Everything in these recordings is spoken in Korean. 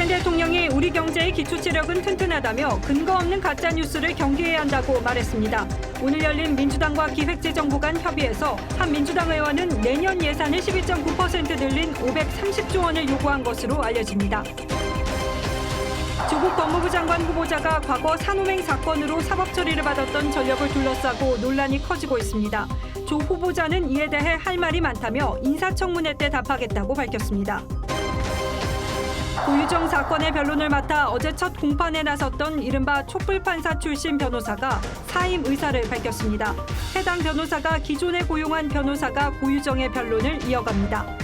문재인 대통령이 우리 경제의 기초체력은 튼튼하다며 근거 없는 가짜뉴스를 경계해야 한다고 말했습니다. 오늘 열린 민주당과 기획재정부 간 협의에서 한 민주당 의원은 내년 예산을 12.9% 늘린 530조 원을 요구한 것으로 알려집니다. 조국 법무부 장관 후보자가 과거 산호맹 사건으로 사법 처리를 받았던 전력을 둘러싸고 논란이 커지고 있습니다. 조 후보자는 이에 대해 할 말이 많다며 인사청문회 때 답하겠다고 밝혔습니다. 고유정 사건의 변론을 맡아 어제 첫 공판에 나섰던 이른바 촛불판사 출신 변호사가 사임 의사를 밝혔습니다. 해당 변호사가 기존에 고용한 변호사가 고유정의 변론을 이어갑니다.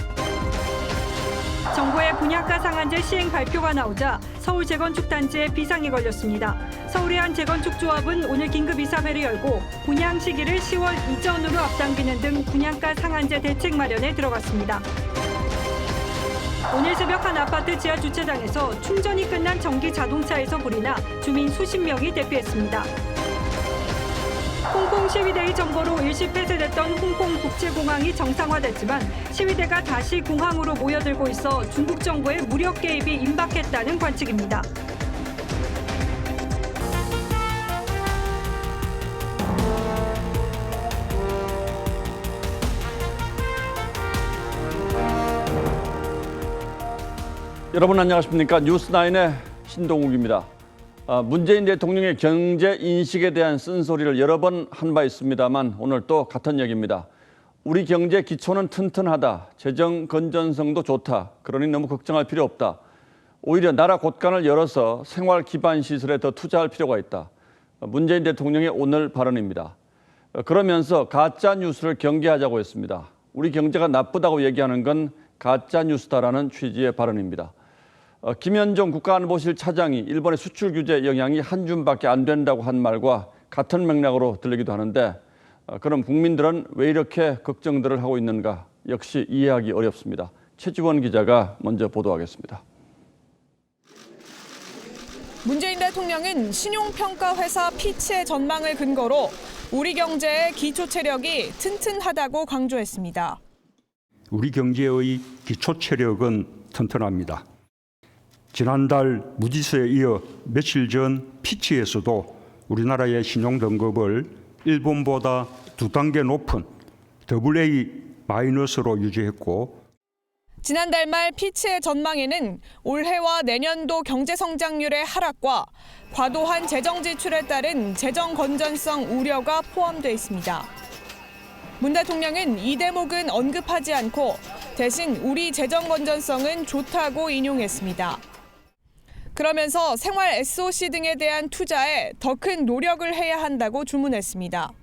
정부의 분양가 상한제 시행 발표가 나오자 서울 재건축단지에 비상이 걸렸습니다. 서울의 한 재건축조합은 오늘 긴급 이사회를 열고 분양 시기를 10월 이전으로 앞당기는 등 분양가 상한제 대책 마련에 들어갔습니다. 오늘 새벽 한 아파트 지하 주차장에서 충전이 끝난 전기 자동차에서 불이 나 주민 수십 명이 대피했습니다. 홍콩 시위대의 점거로 일시 폐쇄됐던 홍콩 국제공항이 정상화됐지만 시위대가 다시 공항으로 모여들고 있어 중국 정부의 무력 개입이 임박했다는 관측입니다. 여러분 안녕하십니까? 뉴스9의 신동욱입니다. 문재인 대통령의 경제 인식에 대한 쓴소리를 여러 번 한 바 있습니다만 오늘 또 같은 얘기입니다. 우리 경제 기초는 튼튼하다. 재정 건전성도 좋다. 그러니 너무 걱정할 필요 없다. 오히려 나라 곳간을 열어서 생활 기반 시설에 더 투자할 필요가 있다. 문재인 대통령의 오늘 발언입니다. 그러면서 가짜 뉴스를 경계하자고 했습니다. 우리 경제가 나쁘다고 얘기하는 건 가짜 뉴스다라는 취지의 발언입니다. 김현종 국가안보실 차장이 일본의 수출 규제 영향이 한 줌밖에 안 된다고 한 말과 같은 맥락으로 들리기도 하는데 그럼 국민들은 왜 이렇게 걱정들을 하고 있는가 역시 이해하기 어렵습니다. 최지원 기자가 먼저 보도하겠습니다. 문재인 대통령은 신용평가 회사 피치의 전망을 근거로 우리 경제의 기초 체력이 튼튼하다고 강조했습니다. 우리 경제의 기초 체력은 튼튼합니다. 지난달 무지서에 이어 며칠 전 피치에서도 우리나라의 신용 등급을 일본보다 2단계 높은 AA-로 유지했고 지난달 말 피치의 전망에는 올해와 내년도 경제 성장률의 하락과 과도한 재정 지출에 따른 재정 건전성 우려가 포함되어 있습니다. 문 대통령은 이 대목은 언급하지 않고 대신 우리 재정 건전성은 좋다고 인용했습니다. 그러면서 생활 SOC 등에 대한 투자에 더 큰 노력을 해야 한다고 주문했습니다.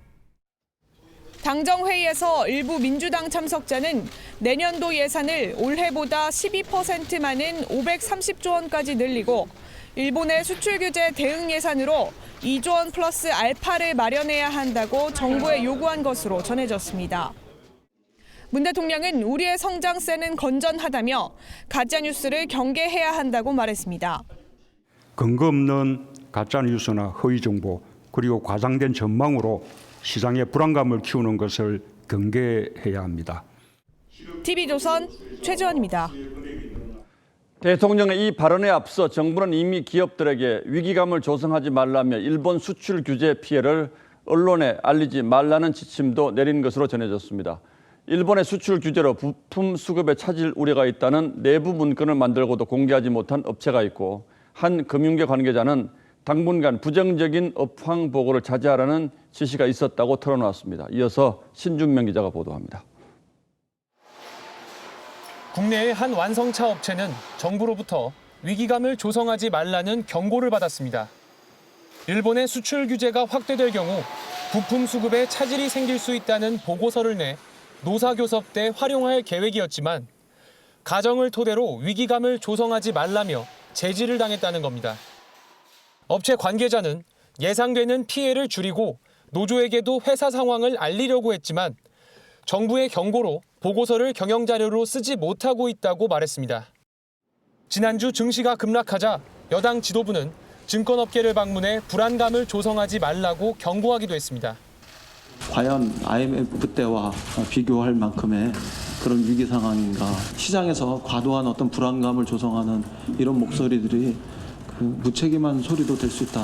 당정회의에서 일부 민주당 참석자는 내년도 예산을 올해보다 12% 많은 530조 원까지 늘리고 일본의 수출 규제 대응 예산으로 2조 원 플러스 알파를 마련해야 한다고 정부에 요구한 것으로 전해졌습니다. 문 대통령은 우리의 성장세는 건전하다며 가짜뉴스를 경계해야 한다고 말했습니다. 근거 없는 가짜뉴스나 허위정보 그리고 과장된 전망으로 시장의 불안감을 키우는 것을 경계해야 합니다. TV조선 최지원입니다. 대통령의 이 발언에 앞서 정부는 이미 기업들에게 위기감을 조성하지 말라며 일본 수출 규제 피해를 언론에 알리지 말라는 지침도 내린 것으로 전해졌습니다. 일본의 수출 규제로 부품 수급에 차질 우려가 있다는 내부 문건을 만들고도 공개하지 못한 업체가 있고 한 금융계 관계자는 당분간 부정적인 업황 보고를 자제하라는 지시가 있었다고 털어놓았습니다. 이어서 신준명 기자가 보도합니다. 국내의 한 완성차 업체는 정부로부터 위기감을 조성하지 말라는 경고를 받았습니다. 일본의 수출 규제가 확대될 경우 부품 수급에 차질이 생길 수 있다는 보고서를 내 노사교섭 때 활용할 계획이었지만 가정을 토대로 위기감을 조성하지 말라며 제지를 당했다는 겁니다. 업체 관계자는 예상되는 피해를 줄이고 노조에게도 회사 상황을 알리려고 했지만 정부의 경고로 보고서를 경영자료로 쓰지 못하고 있다고 말했습니다. 지난주 증시가 급락하자 여당 지도부는 증권업계를 방문해 불안감을 조성하지 말라고 경고하기도 했습니다. 과연 IMF 때와 비교할 만큼의 그런 위기 상황인가. 시장에서 과도한 어떤 불안감을 조성하는 이런 목소리들이 그 무책임한 소리도 될 수 있다.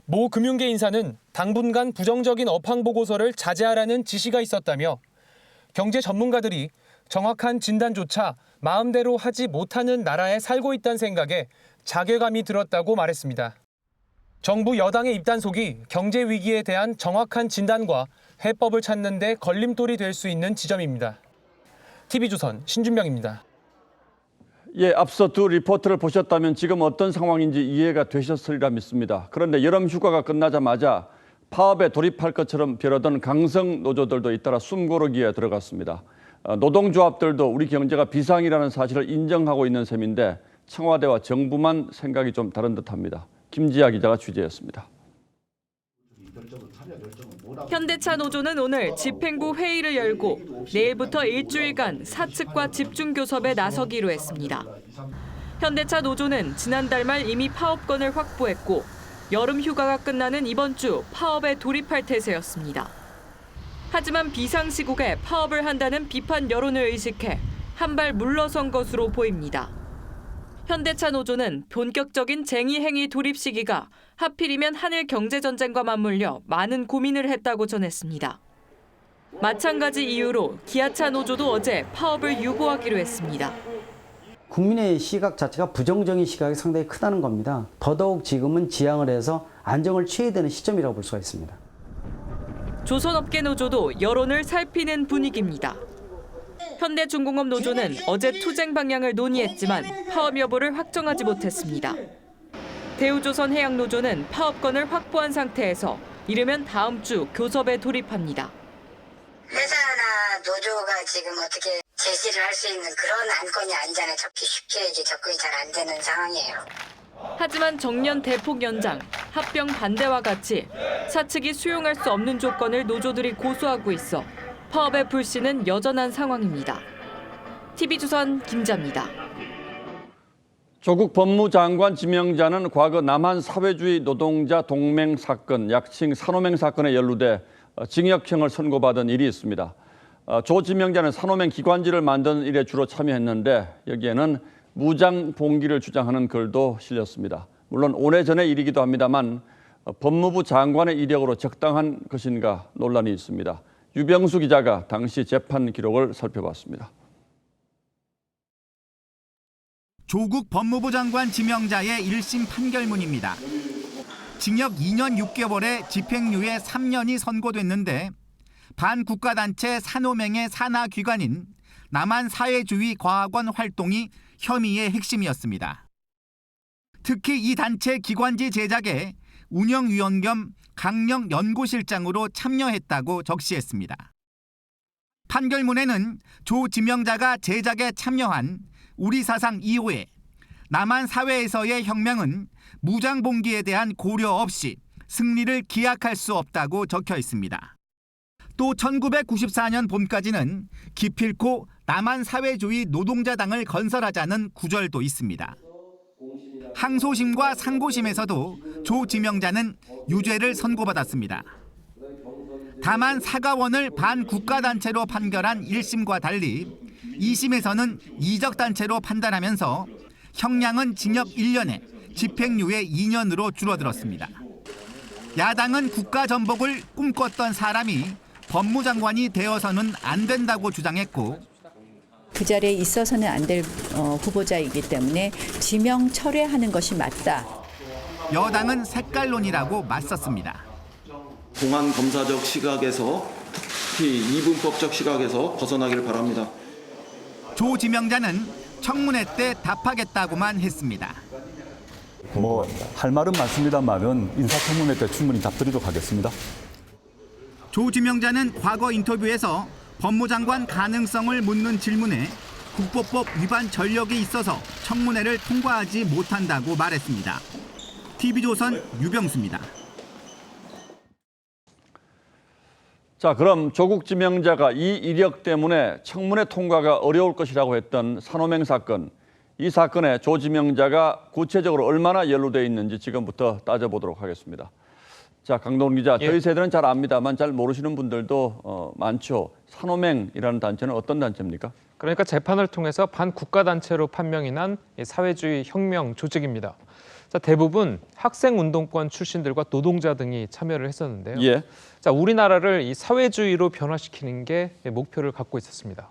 모 금융계 인사는 당분간 부정적인 업황 보고서를 자제하라는 지시가 있었다며 경제 전문가들이 정확한 진단조차 마음대로 하지 못하는 나라에 살고 있다는 생각에 자괴감이 들었다고 말했습니다. 정부 여당의 입단속이 경제 위기에 대한 정확한 진단과 해법을 찾는 데 걸림돌이 될 수 있는 지점입니다. TV조선 신준명입니다. 예, 앞서 두 리포트를 보셨다면 지금 어떤 상황인지 이해가 되셨으리라 믿습니다. 그런데 여름 휴가가 끝나자마자 파업에 돌입할 것처럼 벼르던 강성 노조들도 잇따라 숨고르기에 들어갔습니다. 노동조합들도 우리 경제가 비상이라는 사실을 인정하고 있는 셈인데 청와대와 정부만 생각이 좀 다른 듯합니다. 김지아 기자가 취재했습니다. 현대차 노조는 오늘 집행부 회의를 열고 내일부터 일주일간 사측과 집중교섭에 나서기로 했습니다. 현대차 노조는 지난달 말 이미 파업권을 확보했고 여름 휴가가 끝나는 이번 주 파업에 돌입할 태세였습니다. 하지만 비상시국에 파업을 한다는 비판 여론을 의식해 한 발 물러선 것으로 보입니다. 현대차 노조는 본격적인 쟁의 행위 돌입 시기가 하필이면 한일 경제전쟁과 맞물려 많은 고민을 했다고 전했습니다. 마찬가지 이유로 기아차 노조도 어제 파업을 유보하기로 했습니다. 국민의 시각 자체가 부정적인 시각이 상당히 크다는 겁니다. 더더욱 지금은 지양을 해서 안정을 취해야 되는 시점이라고 볼 수가 있습니다. 조선업계 노조도 여론을 살피는 분위기입니다. 현대중공업 노조는 어제 투쟁 방향을 논의했지만 파업 여부를 확정하지 못했습니다. 대우조선 해양노조는 파업권을 확보한 상태에서 이르면 다음 주 교섭에 돌입합니다. 회사나 노조가 지금 어떻게 제시를 할 수 있는 그런 안건이 아니잖아요. 쉽게 이제 접근이 잘 안 되는 상황이에요. 하지만 정년 대폭 연장, 합병 반대와 같이 사측이 수용할 수 없는 조건을 노조들이 고수하고 있어 파업의 불씨는 여전한 상황입니다. TV조선 김자입니다. 조국 법무장관 지명자는 과거 남한 사회주의 노동자 동맹 사건, 약칭 산호맹 사건에 연루돼 징역형을 선고받은 일이 있습니다. 조 지명자는 산호맹 기관지를 만드는 일에 주로 참여했는데 여기에는 무장 봉기를 주장하는 글도 실렸습니다. 물론 오래전의 일이기도 합니다만 법무부 장관의 이력으로 적당한 것인가 논란이 있습니다. 유병수 기자가 당시 재판 기록을 살펴봤습니다. 조국 법무부 장관 지명자의 1심 판결문입니다. 징역 2년 6개월에 집행유예 3년이 선고됐는데 반국가단체 산호맹의 산하기관인 남한사회주의과학원 활동이 혐의의 핵심이었습니다. 특히 이 단체 기관지 제작에 운영위원 겸 강령연구실장으로 참여했다고 적시했습니다. 판결문에는 조 지명자가 제작에 참여한 우리 사상 2호에 남한 사회에서의 혁명은 무장봉기에 대한 고려 없이 승리를 기약할 수 없다고 적혀 있습니다. 또 1994년 봄까지는 기필코 남한 사회주의 노동자당을 건설하자는 구절도 있습니다. 항소심과 상고심에서도 조 지명자는 유죄를 선고받았습니다. 다만 사과원을 반국가단체로 판결한 1심과 달리 2심에서는 이적단체로 판단하면서 형량은 징역 1년에 집행유예 2년으로 줄어들었습니다. 야당은 국가전복을 꿈꿨던 사람이 법무장관이 되어서는 안 된다고 주장했고 그 자리에 있어서는 안 될 후보자이기 때문에 지명 철회하는 것이 맞다. 여당은 색깔론이라고 맞섰습니다. 공안 검사적 시각에서 특히 이분법적 시각에서 벗어나기를 바랍니다. 조 지명자는 청문회 때 답하겠다고만 했습니다. 할 말은 많습니다만은 인사청문회 때 충분히 답드리도록 하겠습니다. 조 지명자는 과거 인터뷰에서 법무장관 가능성을 묻는 질문에 국보법 위반 전력이 있어서 청문회를 통과하지 못한다고 말했습니다. TV조선 유병수입니다. 자, 그럼 조국 지명자가 이 이력 때문에 청문회 통과가 어려울 것이라고 했던 산호맹 사건, 이 사건에 조 지명자가 구체적으로 얼마나 연루돼 있는지 지금부터 따져보도록 하겠습니다. 자, 강동원 기자, 예. 저희 세대는 잘 압니다만 잘 모르시는 분들도 많죠. 산호맹이라는 단체는 어떤 단체입니까? 그러니까 재판을 통해서 반국가단체로 판명이 난 사회주의 혁명 조직입니다. 자, 대부분 학생운동권 출신들과 노동자 등이 참여를 했었는데요. 예. 자, 우리나라를 이 사회주의로 변화시키는 게 목표를 갖고 있었습니다.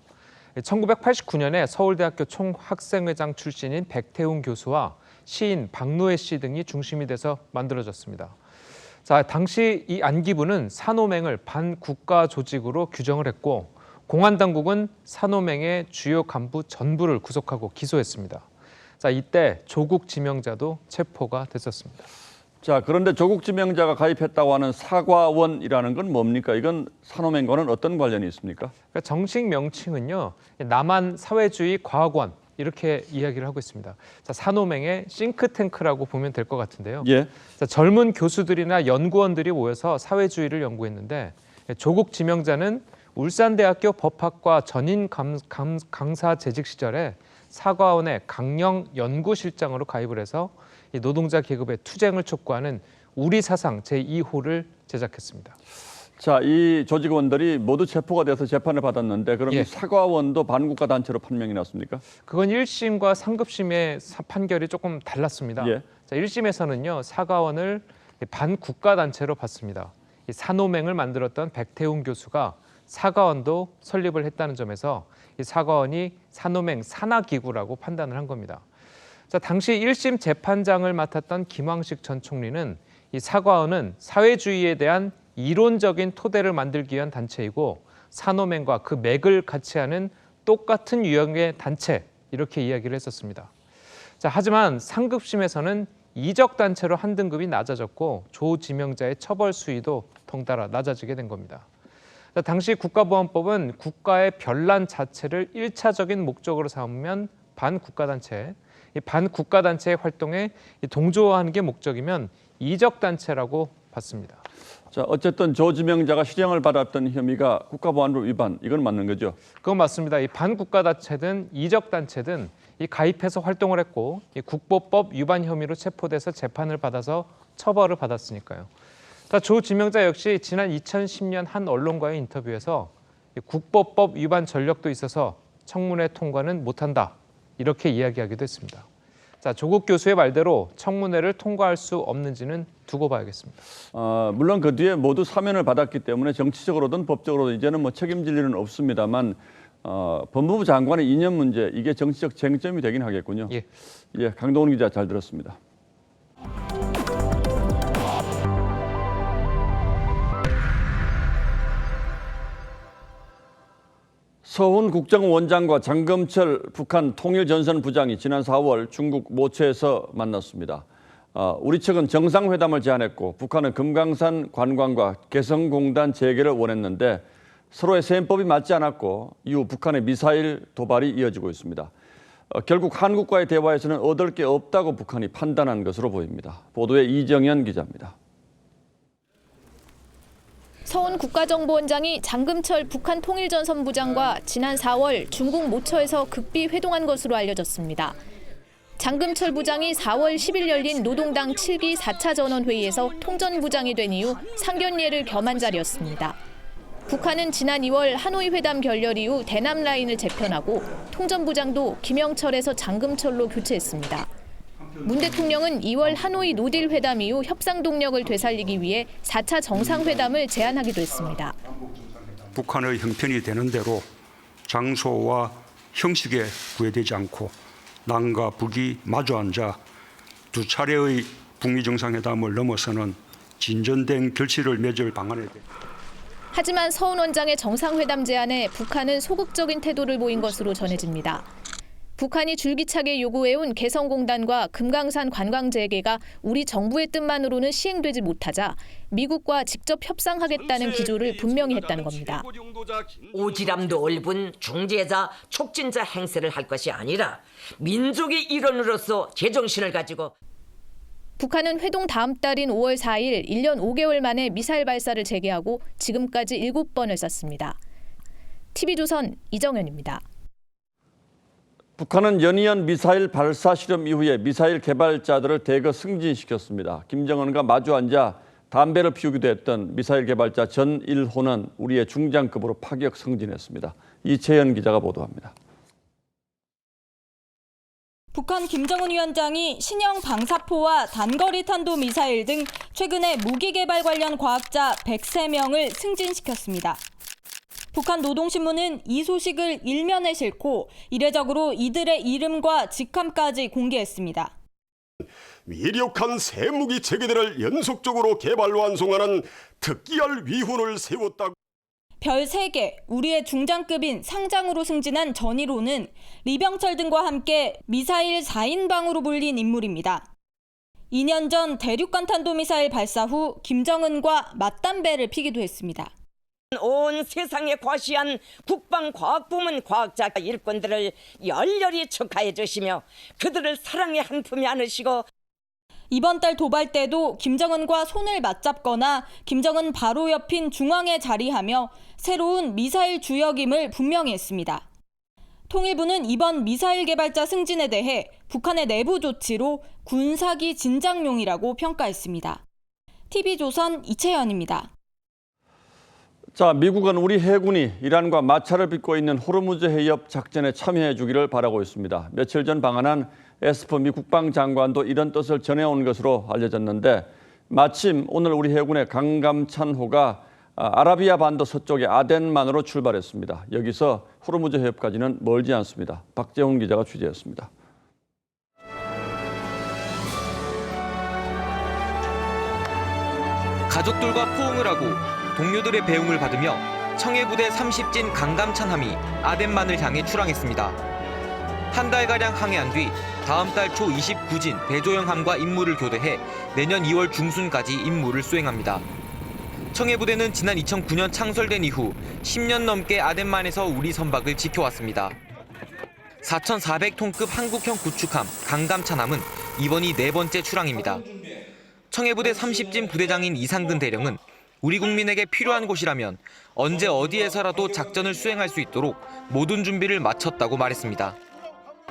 1989년에 서울대학교 총학생회장 출신인 백태웅 교수와 시인 박노해 씨 등이 중심이 돼서 만들어졌습니다. 자, 당시 이 안기부는 산호맹을 반국가 조직으로 규정을 했고 공안당국은 산호맹의 주요 간부 전부를 구속하고 기소했습니다. 자, 이때 조국 지명자도 체포가 됐었습니다. 자, 그런데 조국 지명자가 가입했다고 하는 사과원이라는 건 뭡니까? 이건 산호맹과는 어떤 관련이 있습니까? 그러니까 정식 명칭은요, 남한 사회주의 과학원 이렇게 이야기를 하고 있습니다. 자, 산호맹의 싱크탱크라고 보면 될 것 같은데요. 예. 자, 젊은 교수들이나 연구원들이 모여서 사회주의를 연구했는데 조국 지명자는 울산대학교 법학과 전임 강사 재직 시절에 사과원의 강령 연구실장으로 가입을 해서 이 노동자 계급의 투쟁을 촉구하는 우리 사상 제2호를 제작했습니다. 자, 이 조직원들이 모두 체포가 돼서 재판을 받았는데 그럼 예. 이 사과원도 반국가 단체로 판명이 났습니까? 그건 1심과 상급심의 판결이 조금 달랐습니다. 예. 자, 1심에서는요, 사과원을 반국가 단체로 봤습니다. 이 산호맹을 만들었던 백태웅 교수가 사과원도 설립을 했다는 점에서 이 사과원이 산호맹 산하기구라고 판단을 한 겁니다. 자, 당시 1심 재판장을 맡았던 김황식 전 총리는 이 사과원은 사회주의에 대한 이론적인 토대를 만들기 위한 단체이고 산호맹과 그 맥을 같이 하는 똑같은 유형의 단체 이렇게 이야기를 했었습니다. 자, 하지만 상급심에서는 이적 단체로 한 등급이 낮아졌고 조 지명자의 처벌 수위도 덩달아 낮아지게 된 겁니다. 자, 당시 국가보안법은 국가의 별난 자체를 1차적인 목적으로 삼으면 반국가단체, 이 반국가단체의 활동에 동조하는 게 목적이면 이적단체라고 봤습니다. 자, 어쨌든 조 지명자가 실형을 받았던 혐의가 국가보안법 위반, 이건 맞는 거죠? 그건 맞습니다. 이 반국가단체든 이적단체든 이 가입해서 활동을 했고 이 국보법 위반 혐의로 체포돼서 재판을 받아서 처벌을 받았으니까요. 자, 조 지명자 역시 지난 2010년 한 언론과의 인터뷰에서 이 국보법 위반 전력도 있어서 청문회 통과는 못한다 이렇게 이야기하기도 했습니다. 자, 조국 교수의 말대로 청문회를 통과할 수 없는지는 두고 봐야겠습니다. 물론 그 뒤에 모두 사면을 받았기 때문에 정치적으로든 법적으로든 이제는 뭐 책임질 일은 없습니다만 법무부 장관의 이념 문제, 이게 정치적 쟁점이 되긴 하겠군요. 예. 예, 강동원 기자 잘 들었습니다. 서훈 국정원장과 장금철 북한 통일전선부장이 지난 4월 중국 모처에서 만났습니다. 우리 측은 정상회담을 제안했고 북한은 금강산 관광과 개성공단 재개를 원했는데 서로의 셈법이 맞지 않았고 이후 북한의 미사일 도발이 이어지고 있습니다. 결국 한국과의 대화에서는 얻을 게 없다고 북한이 판단한 것으로 보입니다. 보도에 이정현 기자입니다. 서훈 국가정보원장이 장금철 북한 통일전선부장과 지난 4월 중국 모처에서 극비 회동한 것으로 알려졌습니다. 장금철 부장이 4월 10일 열린 노동당 7기 4차 전원회의에서 통전부장이 된 이후 상견례를 겸한 자리였습니다. 북한은 지난 2월 하노이 회담 결렬 이후 대남 라인을 재편하고 통전부장도 김영철에서 장금철로 교체했습니다. 문 대통령은 2월 하노이 노딜 회담 이후 협상 동력을 되살리기 위해 4차 정상회담을 제안하기도 했습니다. 북한의 형편이 되는 대로 장소와 형식에 구애되지 않고 남과 북이 마주 앉아 두 차례의 북미 정상회담을 넘어서는 진전된 결실을 맺을 방안에 하지만 서훈 원장의 정상회담 제안에 북한은 소극적인 태도를 보인 것으로 전해집니다. 북한이 줄기차게 요구해온 개성공단과 금강산 관광 재개가 우리 정부의 뜻만으로는 시행되지 못하자 미국과 직접 협상하겠다는 기조를 분명히 했다는 겁니다. 오지랖 넓은 중재자, 촉진자 행세를 할 것이 아니라 민족의 일원으로서 제정신을 가지고 북한은 회동 다음 달인 5월 4일 1년 5개월 만에 미사일 발사를 재개하고 지금까지 7번을 쐈습니다. TV조선 이정현입니다. 북한은 연이은 미사일 발사 실험 이후에 미사일 개발자들을 대거 승진시켰습니다. 김정은과 마주 앉아 담배를 피우기도 했던 미사일 개발자 전 1호는 우리의 중장급으로 파격 승진했습니다. 이채연 기자가 보도합니다. 북한 김정은 위원장이 신형 방사포와 단거리 탄도 미사일 등 최근에 무기 개발 관련 과학자 103명을 승진시켰습니다. 북한 노동신문은 이 소식을 일면에 싣고 이례적으로 이들의 이름과 직함까지 공개했습니다. 위력한 새 무기 체계들을 연속적으로 개발 완성하는 특기할 위훈을 세웠다고. 별 3개, 우리의 중장급인 상장으로 승진한 전 1호는 리병철 등과 함께 미사일 4인방으로 불린 인물입니다. 2년 전 대륙간 탄도미사일 발사 후 김정은과 맞담배를 피기도 했습니다. 온 세상에 과시한 국방과학부문 과학자 일꾼들을 열렬히 축하해 주시며 그들을 사랑의 한 품에 안으시고 이번 달 도발 때도 김정은과 손을 맞잡거나 김정은 바로 옆인 중앙에 자리하며 새로운 미사일 주역임을 분명히 했습니다. 통일부는 이번 미사일 개발자 승진에 대해 북한의 내부 조치로 군사기 진작용이라고 평가했습니다. TV조선 이채연입니다. 자, 미국은 우리 해군이 이란과 마찰을 빚고 있는 호르무즈 해협 작전에 참여해 주기를 바라고 있습니다. 며칠 전 방한한 에스퍼 미 국방장관도 이런 뜻을 전해온 것으로 알려졌는데 마침 오늘 우리 해군의 강감찬호가 아라비아 반도 서쪽의 아덴만으로 출발했습니다. 여기서 호르무즈 해협까지는 멀지 않습니다. 박재훈 기자가 취재했습니다. 가족들과 포옹을 하고 동료들의 배웅을 받으며 청해부대 30진 강감찬함이 아덴만을 향해 출항했습니다. 한 달가량 항해한 뒤 다음 달 초 29진 배조영함과 임무를 교대해 내년 2월 중순까지 임무를 수행합니다. 청해부대는 지난 2009년 창설된 이후 10년 넘게 아덴만에서 우리 선박을 지켜왔습니다. 4,400톤급 한국형 구축함 강감찬함은 이번이 4번째 출항입니다. 청해부대 30진 부대장인 이상근 대령은 우리 국민에게 필요한 곳이라면 언제 어디에서라도 작전을 수행할 수 있도록 모든 준비를 마쳤다고 말했습니다.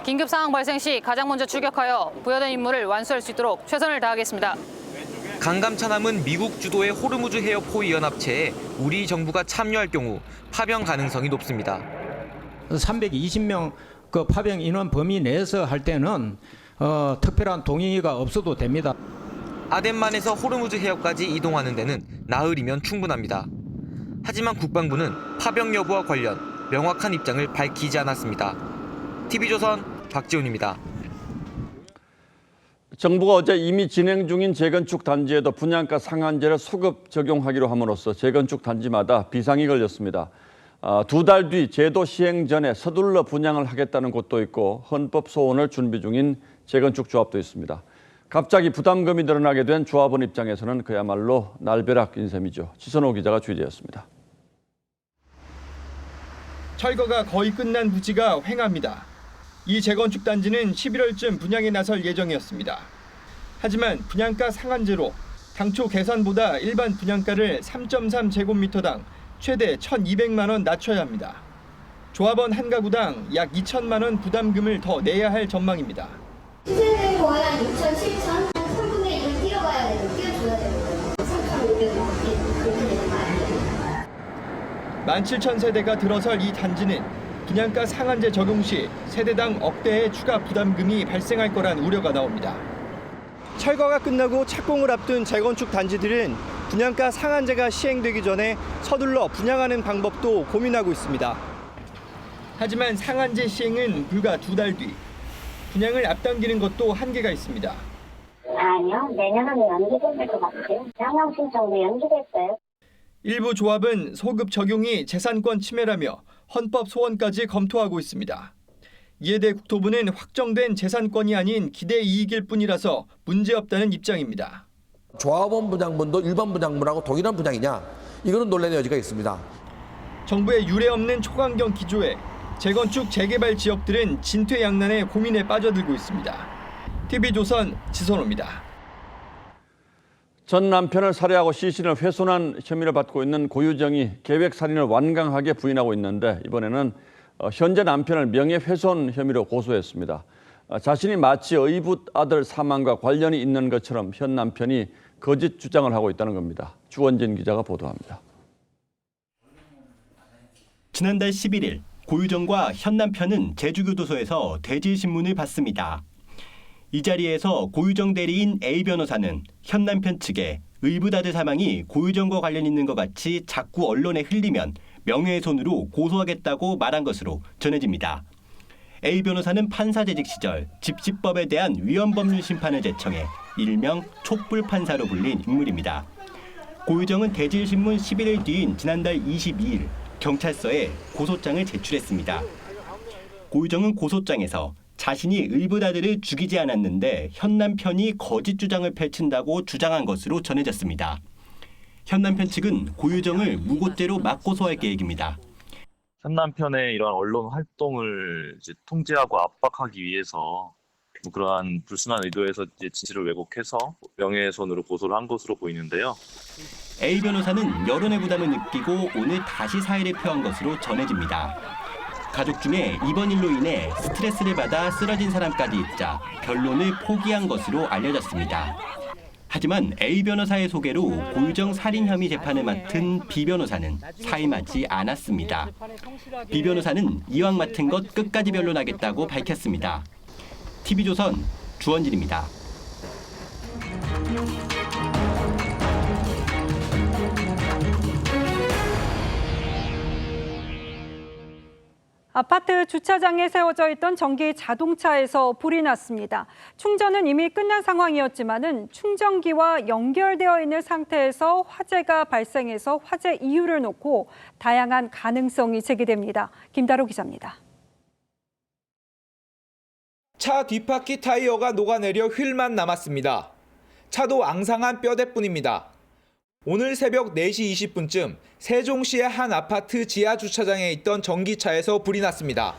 긴급 상황 발생 시 가장 먼저 출격하여 부여된 임무를 완수할 수 있도록 최선을 다하겠습니다. 강감찬함은 미국 주도의 호르무즈 해협 호위 연합체에 우리 정부가 참여할 경우 파병 가능성이 높습니다. 320명 그 파병 인원 범위 내에서 할 때는 특별한 동의가 없어도 됩니다. 아덴만에서 호르무즈 해협까지 이동하는 데는 나흘이면 충분합니다. 하지만 국방부는 파병 여부와 관련 명확한 입장을 밝히지 않았습니다. TV조선 박지훈입니다. 정부가 어제 이미 진행 중인 재건축 단지에도 분양가 상한제를 소급 적용하기로 함으로써 재건축 단지마다 비상이 걸렸습니다. 2달 뒤 제도 시행 전에 서둘러 분양을 하겠다는 곳도 있고 헌법 소원을 준비 중인 재건축 조합도 있습니다. 갑자기 부담금이 늘어나게 된 조합원 입장에서는 그야말로 날벼락인 셈이죠. 지선호 기자가 취재했습니다. 철거가 거의 끝난 부지가 횡합니다. 이 재건축 단지는 11월쯤 분양에 나설 예정이었습니다. 하지만 분양가 상한제로 당초 계산보다 일반 분양가를 3.3제곱미터당 최대 1,200만 원 낮춰야 합니다. 조합원 한 가구당 약 2천만 원 부담금을 더 내야 할 전망입니다. 시세는 거의 한 6천, 7천, 3분의 1을 뛰어가야 되고 뛰어줘야 되고 3,500원 그렇게 되는 거 아니에요? 17,000세대가 들어설 이 단지는 분양가 상한제 적용 시 세대당 억대의 추가 부담금이 발생할 거란 우려가 나옵니다. 철거가 끝나고 착공을 앞둔 재건축 단지들은 분양가 상한제가 시행되기 전에 서둘러 분양하는 방법도 고민하고 있습니다. 하지만 상한제 시행은 불과 2달 뒤. 분양을 앞당기는 것도 한계가 있습니다. 아니요, 내년으로 연기될 것 같아요. 상황 신청도 연기됐어요. 일부 조합은 소급 적용이 재산권 침해라며 헌법 소원까지 검토하고 있습니다. 이에 대해 국토부는 확정된 재산권이 아닌 기대 이익일 뿐이라서 문제없다는 입장입니다. 조합원 분양분도 일반 분양분하고 동일한 분양이냐? 이거는 논란의 여지가 있습니다. 정부의 유례없는 초강경 기조에 재건축 재개발 지역들은 진퇴양난의 고민에 빠져들고 있습니다. TV조선 지선호입니다. 전 남편을 살해하고 시신을 훼손한 혐의를 받고 있는 고유정이 계획살인을 완강하게 부인하고 있는데 이번에는 현재 남편을 명예훼손 혐의로 고소했습니다. 자신이 마치 의붓 아들 사망과 관련이 있는 것처럼 현 남편이 거짓 주장을 하고 있다는 겁니다. 주원진 기자가 보도합니다. 지난달 11일 고유정과 현 남편은 제주교도소에서 대질신문을 받습니다. 이 자리에서 고유정 대리인 A 변호사는 현 남편 측에 의붓아들 사망이 고유정과 관련 있는 것 같이 자꾸 언론에 흘리면 명예훼손으로 고소하겠다고 말한 것으로 전해집니다. A 변호사는 판사재직 시절 집시법에 대한 위헌법률 심판을 제청해 일명 촛불판사로 불린 인물입니다. 고유정은 대질신문 11일 뒤인 지난달 22일 경찰서에 고소장을 제출했습니다. 고유정은 고소장에서 자신이 의붓아들을 죽이지 않았는데 현 남편이 거짓 주장을 펼친다고 주장한 것으로 전해졌습니다. 현 남편 측은 고유정을 무고죄로 맞고소할 계획입니다. 현 남편의 이러한 언론 활동을 이제 통제하고 압박하기 위해서 그러한 불순한 의도에서 이제 진실을 왜곡해서 명예훼손으로 고소를 한 것으로 보이는데요. A 변호사는 여론의 부담을 느끼고 오늘 다시 사의를 표한 것으로 전해집니다. 가족 중에 이번 일로 인해 스트레스를 받아 쓰러진 사람까지 있자 변론을 포기한 것으로 알려졌습니다. 하지만 A 변호사의 소개로 고유정 살인 혐의 재판을 맡은 B 변호사는 사임하지 않았습니다. B 변호사는 이왕 맡은 것 끝까지 변론하겠다고 밝혔습니다. TV조선 주원진입니다. 아파트 주차장에 세워져 있던 전기 자동차에서 불이 났습니다. 충전은 이미 끝난 상황이었지만은 충전기와 연결되어 있는 상태에서 화재가 발생해서 화재 이유를 놓고 다양한 가능성이 제기됩니다. 김다로 기자입니다. 차 뒷바퀴 타이어가 녹아내려 휠만 남았습니다. 차도 앙상한 뼈대뿐입니다. 오늘 새벽 4시 20분쯤 세종시의 한 아파트 지하 주차장에 있던 전기차에서 불이 났습니다.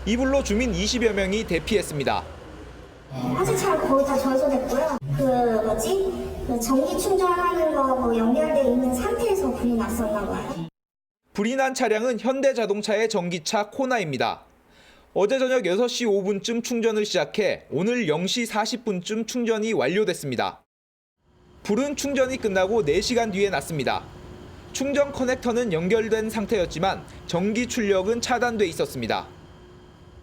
이 불로 주민 20여 명이 대피했습니다. 화재차가 거의 다 전소됐고요. 전기 충전하는 거하고 연결되어 있는 상태에서 불이 났었나 봐요. 불이 난 차량은 현대자동차의 전기차 코나입니다. 어제 저녁 6시 5분쯤 충전을 시작해 오늘 0시 40분쯤 충전이 완료됐습니다. 불은 충전이 끝나고 4시간 뒤에 났습니다. 충전 커넥터는 연결된 상태였지만 전기 출력은 차단돼 있었습니다.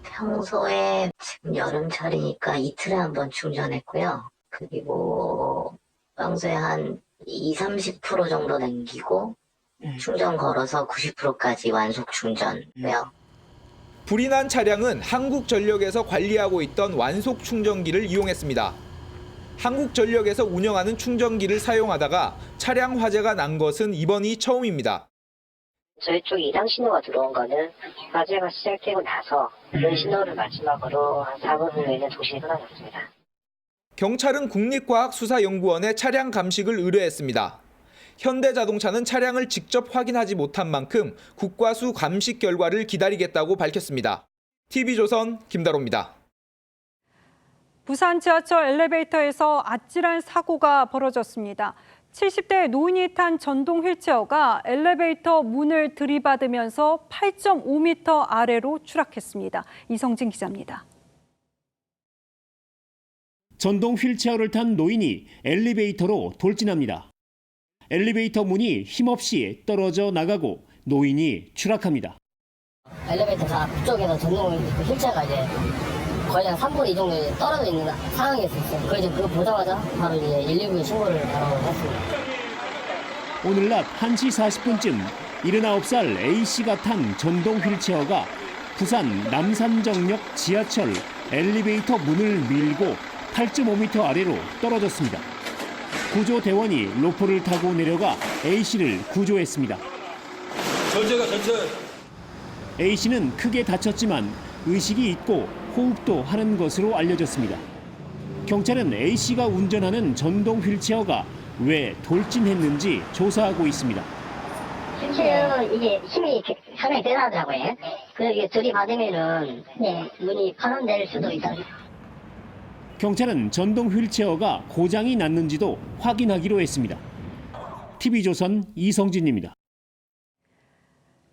평소에 지금 여름철이니까 이틀에 한 번 충전했고요. 그리고 평소에 한 20-30% 정도 남기고 충전 걸어서 90%까지 완속 충전고요. 불이 난 차량은 한국전력에서 관리하고 있던 완속 충전기를 이용했습니다. 한국전력에서 운영하는 충전기를 사용하다가 차량 화재가 난 것은 이번이 처음입니다. 저희 쪽 이상 신호가 들어온 거는 화재가 시작되고 나서 그 신호를 마지막으로 한 4분 후에는 도시에 쏟아졌습니다. 경찰은 국립과학수사연구원에 차량 감식을 의뢰했습니다. 현대자동차는 차량을 직접 확인하지 못한 만큼 국과수 감식 결과를 기다리겠다고 밝혔습니다. TV조선 김다로입니다. 부산 지하철 엘리베이터에서 아찔한 사고가 벌어졌습니다. 70대 노인이 탄 전동 휠체어가 엘리베이터 문을 들이받으면서 8.5m 아래로 추락했습니다. 이성진 기자입니다. 전동 휠체어를 탄 노인이 엘리베이터로 돌진합니다. 엘리베이터 문이 힘없이 떨어져 나가고 노인이 추락합니다. 엘리베이터 앞쪽에서 전동 휠체어가 이제 거의 한 3분의 2 정도 떨어져 있는 상황이었어요. 그래서 그거 보자마자 바로 이제 119에 신고를 바로 했습니다. 오늘 낮 1시 40분쯤 79살 A씨가 탄 전동 휠체어가 부산 남산정역 지하철 엘리베이터 문을 밀고 8.5m 아래로 떨어졌습니다. 구조대원이 로프를 타고 내려가 A씨를 구조했습니다. 전체. A씨는 크게 다쳤지만 의식이 있고 호흡도 하는 것으로 알려졌습니다. 경찰은 A씨가 운전하는 전동 휠체어가 왜 돌진했는지 조사하고 있습니다. 휠체어 이게 힘이 상당히 대단하더라고요. 그게 들이받으면은 문이 파손될 수도 있다. 경찰은 전동 휠체어가 고장이 났는지도 확인하기로 했습니다. TV조선 이성진입니다.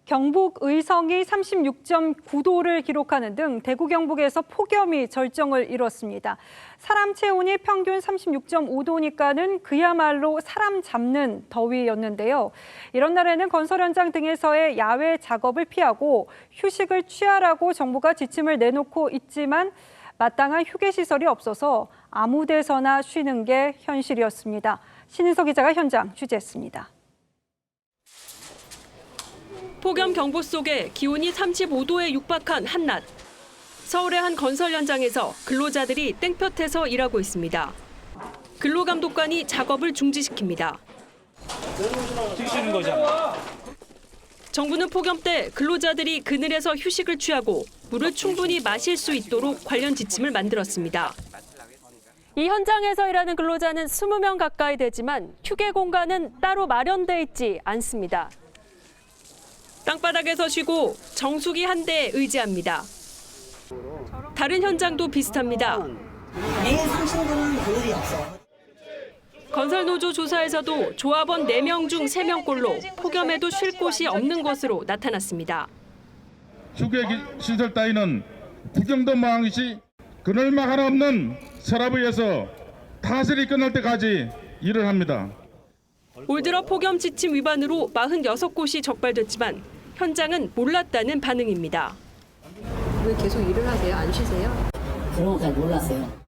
경북 의성이 36.9도를 기록하는 등 대구 경북에서 폭염이 절정을 이뤘습니다. 사람 체온이 평균 36.5도니까는 그야말로 사람 잡는 더위였는데요. 이런 날에는 건설 현장 등에서의 야외 작업을 피하고 휴식을 취하라고 정부가 지침을 내놓고 있지만 마땅한 휴게 시설이 없어서 아무 데서나 쉬는 게 현실이었습니다. 신인석 기자가 현장 취재했습니다. 폭염 경보 속에 기온이 35도에 육박한 한낮. 서울의 한 건설 현장에서 근로자들이 땡볕에서 일하고 있습니다. 근로감독관이 작업을 중지시킵니다. 쉬는 거잖아. 정부는 폭염 때 근로자들이 그늘에서 휴식을 취하고 물을 충분히 마실 수 있도록 관련 지침을 만들었습니다. 이 현장에서 일하는 근로자는 20명 가까이 되지만 휴게 공간은 따로 마련돼 있지 않습니다. 땅바닥에서 쉬고 정수기 한 대에 의지합니다. 다른 현장도 비슷합니다. 매일 30분은 그늘이 없어. 건설노조 조사에서도 조합원 4명 중 3명꼴로 폭염에도 쉴 곳이 없는 것으로 나타났습니다. 휴게 시설 따위는 구경도 망이시 그늘막 하나 없는 서랍의에서 타설이 끝날 때까지 일을 합니다. 올 들어 폭염 지침 위반으로 46곳이 적발됐지만 현장은 몰랐다는 반응입니다. 왜 계속 일을 하세요? 안 쉬세요? 그런 거 잘 몰랐어요.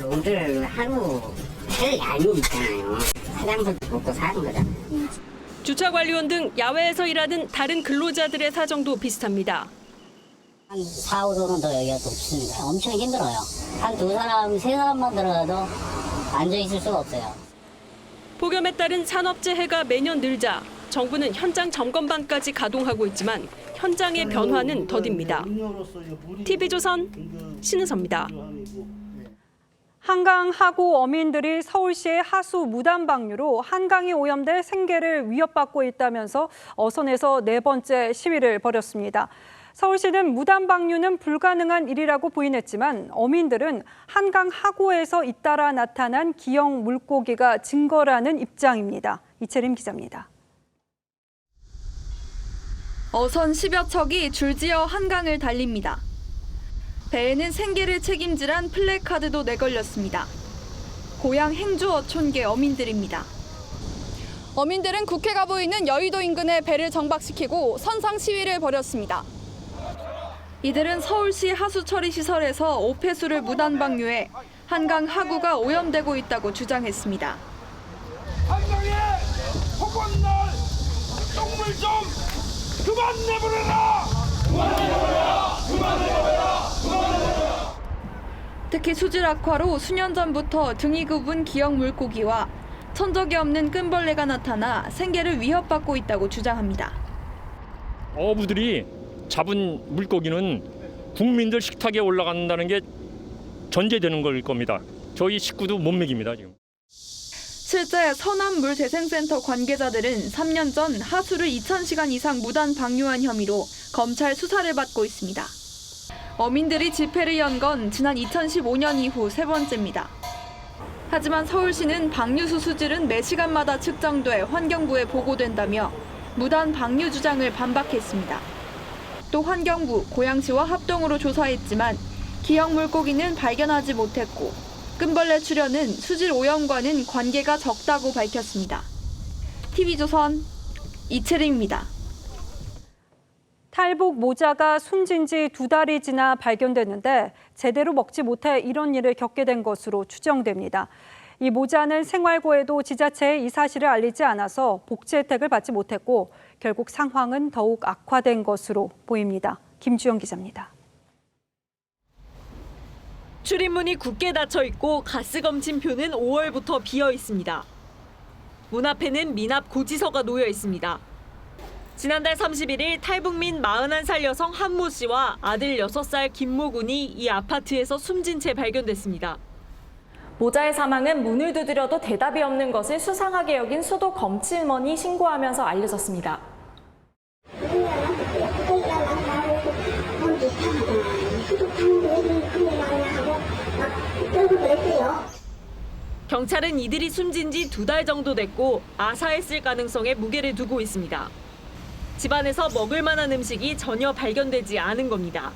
오늘 하루 할 양이 있잖아요. 사장도 먹고 사는 거잖아요. 주차관리원 등 야외에서 일하는 다른 근로자들의 사정도 비슷합니다. 한 4, 5도는 더 여기가 또 없습니다. 엄청 힘들어요. 한 2사람, 3사람만 들어가도 앉아있을 수가 없어요. 폭염에 따른 산업재해가 매년 늘자 정부는 현장 점검반까지 가동하고 있지만 현장의 변화는 더딥니다. TV조선 신은서입니다. 한강 하구 어민들이 서울시의 하수 무단 방류로 한강이 오염돼 생계를 위협받고 있다면서 어선에서 4번째 시위를 벌였습니다. 서울시는 무단 방류는 불가능한 일이라고 부인했지만 어민들은 한강 하구에서 잇따라 나타난 기형 물고기가 증거라는 입장입니다. 이채림 기자입니다. 어선 10여 척이 줄지어 한강을 달립니다. 배에는 생계를 책임지란 플래카드도 내걸렸습니다. 고향 행주 어촌계 어민들입니다. 어민들은 국회가 보이는 여의도 인근에 배를 정박시키고 선상 시위를 벌였습니다. 이들은 서울시 하수처리시설에서 오폐수를 무단 방류해 한강 하구가 오염되고 있다고 주장했습니다. 한강에 폭언날 똥물 좀 그만 내보내라! 그만 내보내라! 그만 내보내라! 그만 내보내라! 특히 수질 악화로 수년 전부터 등이 굽은 기형 물고기와 천적이 없는 끈벌레가 나타나 생계를 위협받고 있다고 주장합니다. 어부들이 잡은 물고기는 국민들 식탁에 올라간다는 게 전제되는 걸 겁니다. 저희 식구도 못 먹입니다, 지금. 실제 서남물재생센터 관계자들은 3년 전 하수를 2,000시간 이상 무단 방류한 혐의로 검찰 수사를 받고 있습니다. 어민들이 집회를 연 건 지난 2015년 이후 3번째입니다. 하지만 서울시는 방류수 수질은 매 시간마다 측정돼 환경부에 보고된다며 무단 방류 주장을 반박했습니다. 또 환경부, 고양시와 합동으로 조사했지만 기형 물고기는 발견하지 못했고 끈벌레 출현은 수질 오염과는 관계가 적다고 밝혔습니다. TV조선 이채림입니다. 탈북 모자가 숨진 지 2달이 지나 발견됐는데 제대로 먹지 못해 이런 일을 겪게 된 것으로 추정됩니다. 이 모자는 생활고에도 지자체에 이 사실을 알리지 않아서 복지 혜택을 받지 못했고 결국 상황은 더욱 악화된 것으로 보입니다. 김주영 기자입니다. 출입문이 굳게 닫혀 있고 가스검침표는 5월부터 비어 있습니다. 문 앞에는 미납 고지서가 놓여 있습니다. 지난달 31일 탈북민 41살 여성 한모 씨와 아들 6살 김모 군이 이 아파트에서 숨진 채 발견됐습니다. 모자의 사망은 문을 두드려도 대답이 없는 것을 수상하게 여긴 수도 검침원이 신고하면서 알려졌습니다. 경찰은 이들이 숨진 지 2달 정도 됐고 아사했을 가능성에 무게를 두고 있습니다. 집안에서 먹을 만한 음식이 전혀 발견되지 않은 겁니다.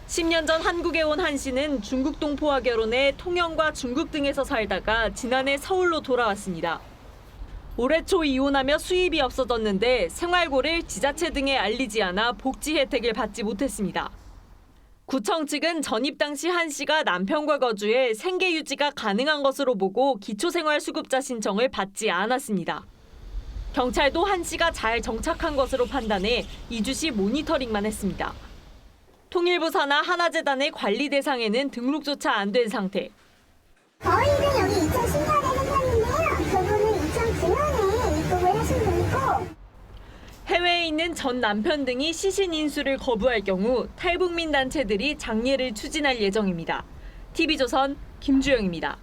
10년 전 한국에 온 한 씨는 중국 동포와 결혼해 통영과 중국 등에서 살다가 지난해 서울로 돌아왔습니다. 올해 초 이혼하며 수입이 없어졌는데 생활고를 지자체 등에 알리지 않아 복지 혜택을 받지 못했습니다. 구청 측은 전입 당시 한 씨가 남편과 거주해 생계 유지가 가능한 것으로 보고 기초생활수급자 신청을 받지 않았습니다. 경찰도 한 씨가 잘 정착한 것으로 판단해 2주 시 모니터링만 했습니다. 통일부 산하 하나재단의 관리 대상에는 등록조차 안 된 상태. 저희는 여기 2014년에 생겼는데요. 그분은 2009년에 입국을 하신 분이고. 해외에 있는 전 남편 등이 시신 인수를 거부할 경우 탈북민 단체들이 장례를 추진할 예정입니다. TV조선 김주영입니다.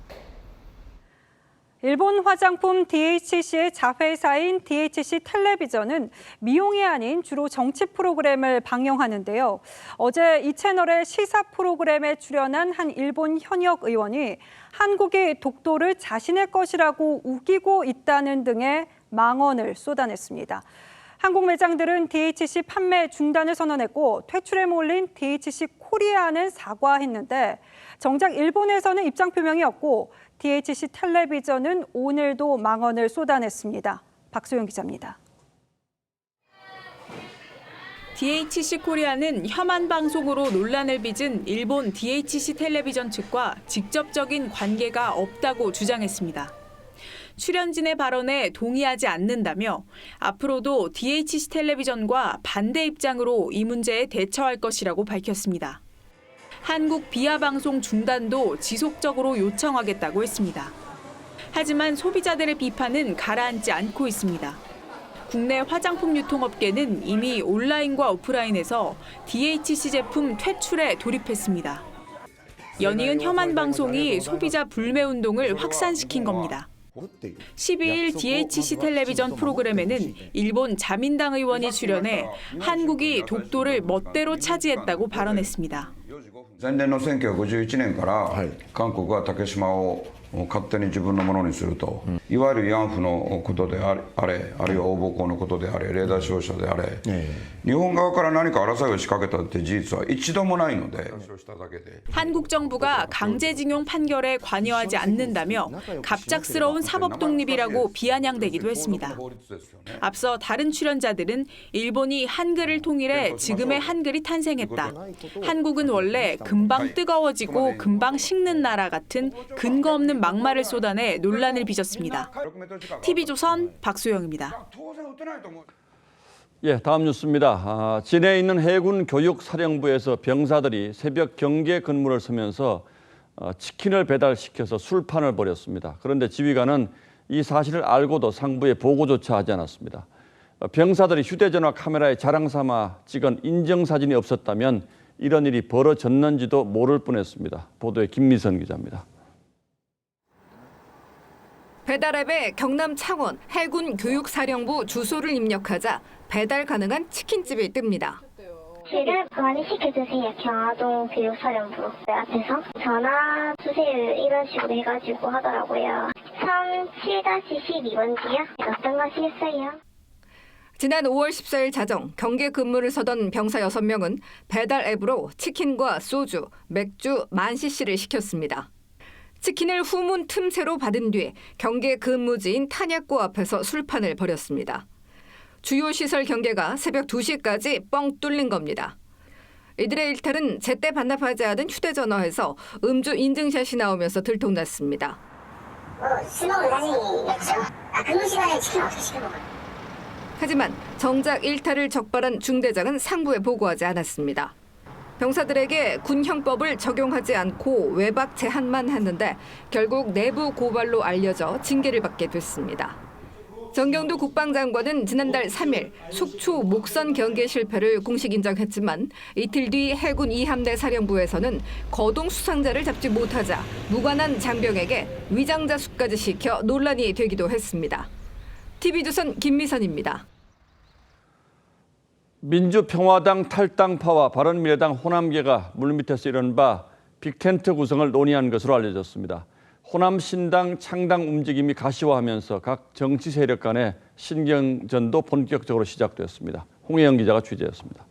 일본 화장품 DHC의 자회사인 DHC 텔레비전은 미용이 아닌 주로 정치 프로그램을 방영하는데요. 어제 이 채널의 시사 프로그램에 출연한 한 일본 현역 의원이 한국이 독도를 자신의 것이라고 우기고 있다는 등의 망언을 쏟아냈습니다. 한국 매장들은 DHC 판매 중단을 선언했고 퇴출에 몰린 DHC 코리아는 사과했는데 정작 일본에서는 입장 표명이 없고 DHC 텔레비전은 오늘도 망언을 쏟아냈습니다. 박소영 기자입니다. DHC 코리아는 혐한 방송으로 논란을 빚은 일본 DHC 텔레비전 측과 직접적인 관계가 없다고 주장했습니다. 출연진의 발언에 동의하지 않는다며 앞으로도 DHC 텔레비전과 반대 입장으로 이 문제에 대처할 것이라고 밝혔습니다. 한국 비하 방송 중단도 지속적으로 요청하겠다고 했습니다. 하지만 소비자들의 비판은 가라앉지 않고 있습니다. 국내 화장품 유통업계는 이미 온라인과 오프라인에서 DHC 제품 퇴출에 돌입했습니다. 연이은 혐한 방송이 소비자 불매 운동을 확산시킨 겁니다. 12일 DHC 텔레비전 프로그램에는 일본 자민당 의원이 출연해 한국이 독도를 멋대로 차지했다고 발언했습니다. 前年の1951年から韓国は竹島を勝手に自分のものにすると、いわゆる慰安婦のことであれ、あるいは大暴行のことであれ、レーダー照射であれ、日本側から何か争いを仕掛けたって事実は一度もないので、 한국 정부가 강제징용 판결에 관여하지 않는다며 갑작스러운 사법 독립이라고 비아냥대기도 했습니다. 앞서 다른 출연자들은 일본이 한글을 통일해 지금의 한글이 탄생했다. 한국은 원래 금방 뜨거워지고 금방 식는 나라 같은 근거 없는 막말을 쏟아내 논란을 빚었습니다. TV조선 박소영입니다. 예, 다음 뉴스입니다. 진해에 있는 해군 교육사령부에서 병사들이 새벽 경계 근무를 서면서 치킨을 배달시켜서 술판을 벌였습니다. 그런데 지휘관은 이 사실을 알고도 상부에 보고조차 하지 않았습니다. 병사들이 휴대전화 카메라에 자랑 삼아 찍은 인증사진이 없었다면 이런 일이 벌어졌는지도 모를 뻔했습니다. 보도에 김미선 기자입니다. 배달앱에 경남 창원 해군 교육사령부 주소를 입력하자 배달 가능한 치킨집이 뜹니다. 지금 많이 시켜주세요. 경화동 교육사령부 앞에서 전화 주세요 이런 식으로 해가지고 하더라고요. 37-12번지요. 어떤 거 하시겠어요? 지난 5월 14일 자정 경계 근무를 서던 병사 6명은 배달 앱으로 치킨과 소주, 맥주 10,000cc를 시켰습니다. 치킨을 후문 틈새로 받은 뒤 경계 근무지인 탄약고 앞에서 술판을 벌였습니다. 주요 시설 경계가 새벽 2시까지 뻥 뚫린 겁니다. 이들의 일탈은 제때 반납하지 않은 휴대전화에서 음주 인증샷이 나오면서 들통났습니다. 술 먹을 사진이 없죠? 근무 시간에 치킨 어떻게 시켜 먹어요? 하지만 정작 일탈을 적발한 중대장은 상부에 보고하지 않았습니다. 병사들에게 군형법을 적용하지 않고 외박 제한만 했는데 결국 내부 고발로 알려져 징계를 받게 됐습니다. 정경두 국방장관은 지난달 3일 속초 목선 경계 실패를 공식 인정했지만 이틀 뒤 해군 2함대 사령부에서는 거동 수상자를 잡지 못하자 무관한 장병에게 위장자수까지 시켜 논란이 되기도 했습니다. TV조선 김미선입니다. 민주평화당 탈당파와 바른미래당 호남계가 물밑에서 이른바 빅텐트 구성을 논의한 것으로 알려졌습니다. 호남신당 창당 움직임이 가시화하면서 각 정치 세력 간의 신경전도 본격적으로 시작되었습니다. 홍혜영 기자가 취재했습니다.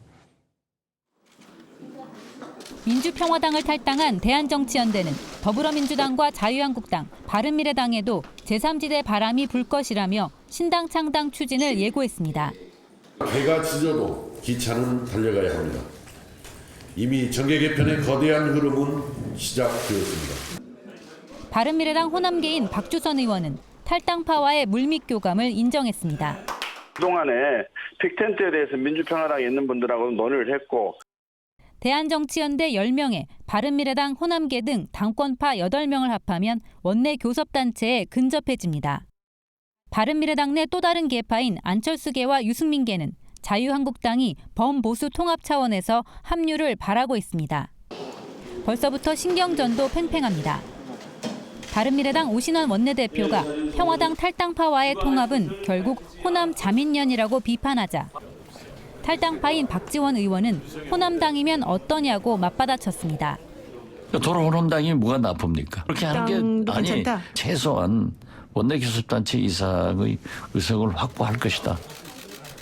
민주평화당을 탈당한 대한정치연대는 더불어민주당과 자유한국당, 바른미래당에도 제3지대 바람이 불 것이라며 신당 창당 추진을 예고했습니다. 배가 짖어도 기차는 달려가야 합니다. 이미 정계 개편의 거대한 흐름은 시작되었습니다. 바른미래당 호남계인 박주선 의원은 탈당파와의 물밑 교감을 인정했습니다. 그동안에 빅텐트에 대해서 민주평화당에 있는 분들하고 논의를 했고 대한정치연대 10명에 바른미래당 호남계 등 당권파 8명을 합하면 원내 교섭단체에 근접해집니다. 바른미래당 내 또 다른 계파인 안철수계와 유승민계는 자유한국당이 범보수 통합 차원에서 합류를 바라고 있습니다. 벌써부터 신경전도 팽팽합니다. 바른미래당 오신환 원내대표가 평화당 탈당파와의 통합은 결국 호남 자민련이라고 비판하자 탈당파인 박지원 의원은 호남당이면 어떠냐고 맞받아쳤습니다. 돌아오는 당이 뭐가 나쁩니까? 그렇게 하는 게 아니 괜찮다. 최소한 원내교섭단체 이상의 의석을 확보할 것이다.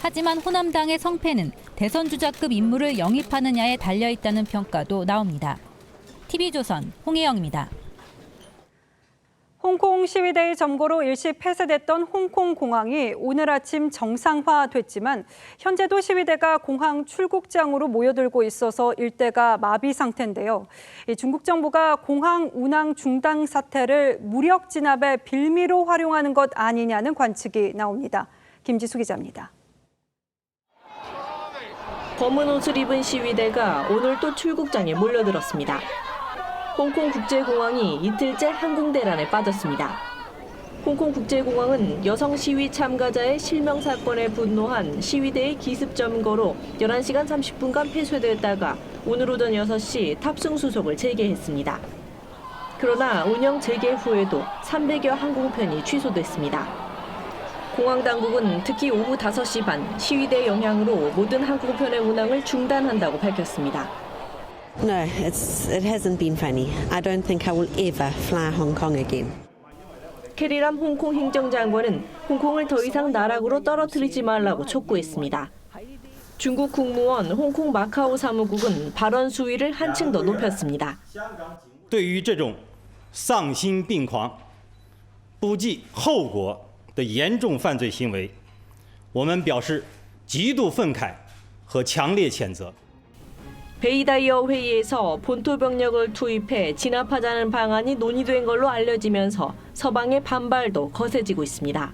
하지만 호남당의 성패는 대선 주자급 인물을 영입하느냐에 달려있다는 평가도 나옵니다. TV조선 홍혜영입니다. 홍콩 시위대의 점거로 일시 폐쇄됐던 홍콩 공항이 오늘 아침 정상화됐지만 현재도 시위대가 공항 출국장으로 모여들고 있어서 일대가 마비 상태인데요. 중국 정부가 공항 운항 중단 사태를 무력 진압의 빌미로 활용하는 것 아니냐는 관측이 나옵니다. 김지수 기자입니다. 검은 옷을 입은 시위대가 오늘 또 출국장에 몰려들었습니다. 홍콩 국제공항이 이틀째 항공 대란에 빠졌습니다. 홍콩 국제공항은 여성 시위 참가자의 실명 사건에 분노한 시위대의 기습 점거로 11시간 30분간 폐쇄됐다가 오늘 오전 6시 탑승 수속을 재개했습니다. 그러나 운영 재개 후에도 300여 항공편이 취소됐습니다. 공항 당국은 특히 오후 5시 반 시위대 영향으로 모든 항공편의 운항을 중단한다고 밝혔습니다. No, it hasn't been funny. I don't think I will ever fly Hong Kong again. 캐리람 홍콩 행정장관은 홍콩을 더 이상 나락으로 떨어뜨리지 말라고 촉구했습니다. 중국 국무원 홍콩 마카오 사무국은 발언 수위를 한층 더 높였습니다. 对于这种丧心病狂、不计后果的严重犯罪行为，我们表示极度愤慨和强烈谴责。 베이다이어 회의에서 본토 병력을 투입해 진압하자는 방안이 논의된 걸로 알려지면서 서방의 반발도 거세지고 있습니다.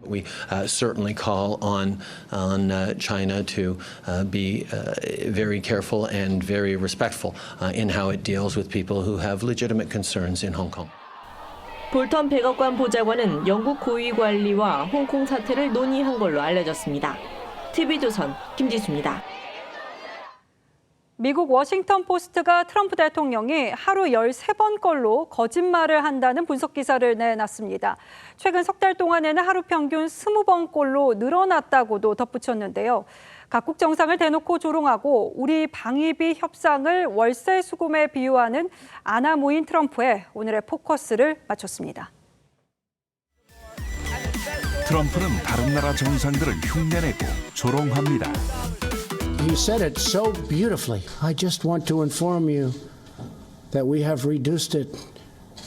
We certainly call on China to be very careful and very respectful in how it deals with people who have legitimate concerns in Hong Kong. 볼턴 백악관 보좌관은 영국 고위 관리와 홍콩 사태를 논의한 걸로 알려졌습니다. TV조선 김지수입니다. 미국 워싱턴 포스트가 트럼프 대통령이 하루 13번 걸로 거짓말을 한다는 분석 기사를 내놨습니다. 최근 석 달 동안에는 하루 평균 20번 꼴로 늘어났다고도 덧붙였는데요. 각국 정상을 대놓고 조롱하고 우리 방위비 협상을 월세 수금에 비유하는 아나무인 트럼프에 오늘의 포커스를 맞췄습니다. 트럼프는 다른 나라 정상들을 흉내내고 조롱합니다. You said it so beautifully. I just want to inform you that we have reduced it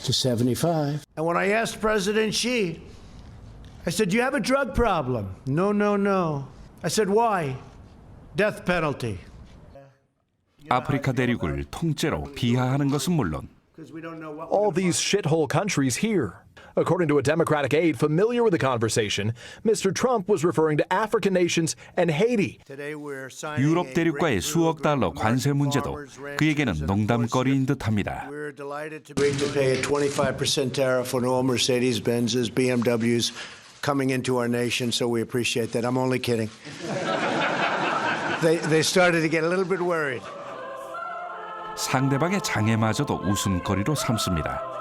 to 75. And when I asked President Xi, I said, "Do you have a drug problem?" No, no, no. I said, "Why?" Death penalty. 아프리카 대륙을 통째로 비하하는 것은 물론 all these shithole countries here. According to a Democratic aide familiar with the conversation, Mr. Trump was referring to African nations and Haiti. 유럽 대륙과의 수억 달러 관세 문제도 그에게는 농담거리인 듯합니다. We're delighted to pay a 25% tariff on all Mercedes-Benz's, BMWs coming into our nation, so we appreciate that. I'm only kidding. They started to get a little bit worried. 상대방의 장애마저도 웃음거리로 삼습니다.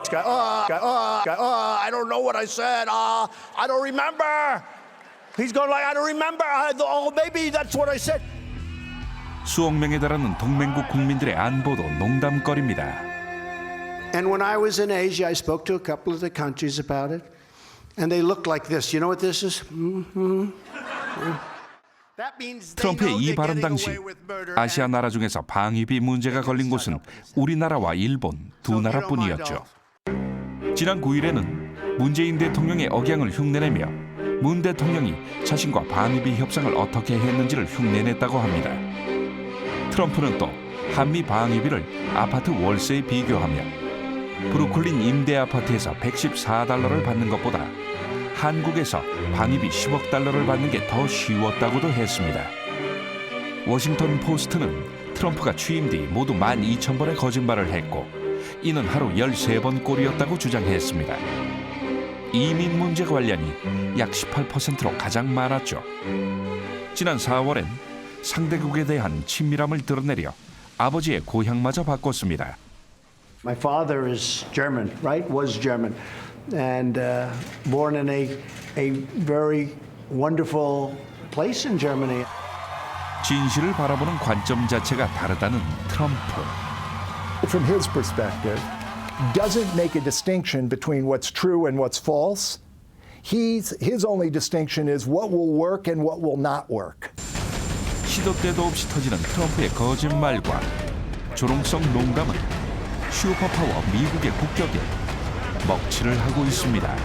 I don't know what I said. I don't remember. He's going like, I don't remember. Oh, maybe that's what I said. 수억 명에 달하는 동맹국 국민들의 안보도 농담거리입니다. And when I was in Asia, I spoke to a couple of the countries about it, and they looked like this. You know what this is? 트럼프의 이 발언 당시 아시아 나라 중에서 방위비 문제가 걸린 곳은 우리나라와 일본 두 나라뿐이었죠. 지난 9일에는 문재인 대통령의 억양을 흉내내며 문 대통령이 자신과 방위비 협상을 어떻게 했는지를 흉내냈다고 합니다. 트럼프는 또 한미 방위비를 아파트 월세에 비교하며 브루클린 임대 아파트에서 $114를 받는 것보다 한국에서 방위비 $10억 받는 게 더 쉬웠다고도 했습니다. 워싱턴 포스트는 트럼프가 취임 뒤 모두 12,000번의 거짓말을 했고 이는 하루 13번 꼴이었다고 주장했습니다. 이민 문제 관련이 약 18%로 가장 많았죠. 지난 4월엔 상대국에 대한 친밀함을 드러내려 아버지의 고향마저 바꿨습니다. My father is German, right? Was German, and born in a very wonderful place in Germany. 진실을 바라보는 관점 자체가 다르다는 트럼프. From his perspective, doesn't make a distinction between what's true and what's false. His only distinction is what will work and what will not work. 시도 때도 없이 터지는 트럼프의 거짓말과 조롱성 농담은 슈퍼파워 미국의 국격에 먹칠을 하고 있습니다.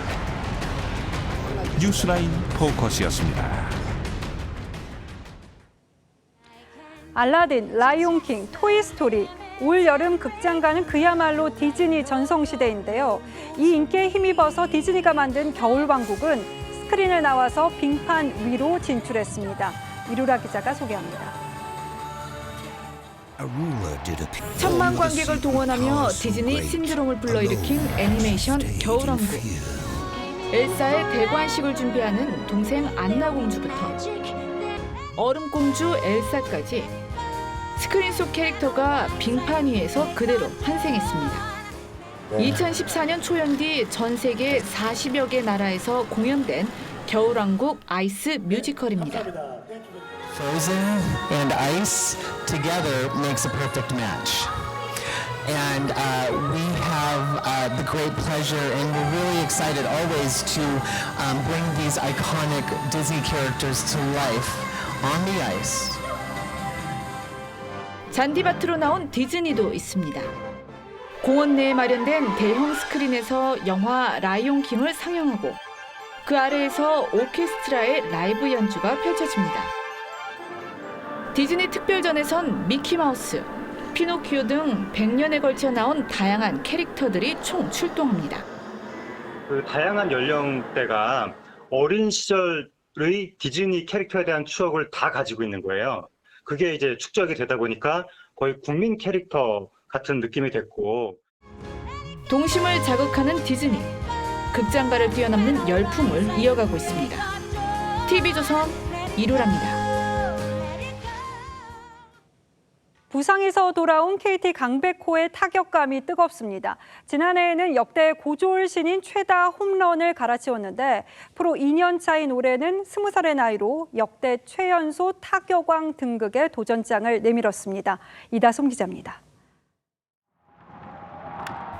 뉴스라인 포커스였습니다. 알라딘, 라이온킹, 토이스토리, 올 여름 극장가는 그야말로 디즈니 전성시대인데요. 이 인기에 힘입어서 디즈니가 만든 겨울왕국은 스크린에 나와서 빙판 위로 진출했습니다. 이루라 기자가 소개합니다. 천만 관객을 동원하며 디즈니 신드롬을 불러일으킨 애니메이션 겨울왕국. 엘사의 대관식을 준비하는 동생 안나공주부터 얼음공주 엘사까지 스크린 속 캐릭터가 빙판 위에서 그대로 환생했습니다. 2014년 초연기 전 세계 40여 개 나라에서 공연된 겨울왕국 아이스 뮤지컬입니다. Frozen and ice together makes a perfect match. And we have the great pleasure and we're really excited always to bring these iconic Disney characters to life on the ice. 잔디밭으로 나온 디즈니도 있습니다. 공원 내에 마련된 대형 스크린에서 영화 라이온 킹을 상영하고 그 아래에서 오케스트라의 라이브 연주가 펼쳐집니다. 디즈니 특별전에선 미키마우스, 피노키오 등 100년에 걸쳐 나온 다양한 캐릭터들이 총 출동합니다. 그 다양한 연령대가 어린 시절의 디즈니 캐릭터에 대한 추억을 다 가지고 있는 거예요. 그게 이제 축적이 되다 보니까 거의 국민 캐릭터 같은 느낌이 됐고. 동심을 자극하는 디즈니, 극장가를 뛰어넘는 열풍을 이어가고 있습니다. TV조선 이루라입니다. 부상에서 돌아온 KT 강백호의 타격감이 뜨겁습니다. 지난해에는 역대 고졸 신인 최다 홈런을 갈아치웠는데 프로 2년 차인 올해는 20살의 나이로 역대 최연소 타격왕 등극의 도전장을 내밀었습니다. 이다솜 기자입니다.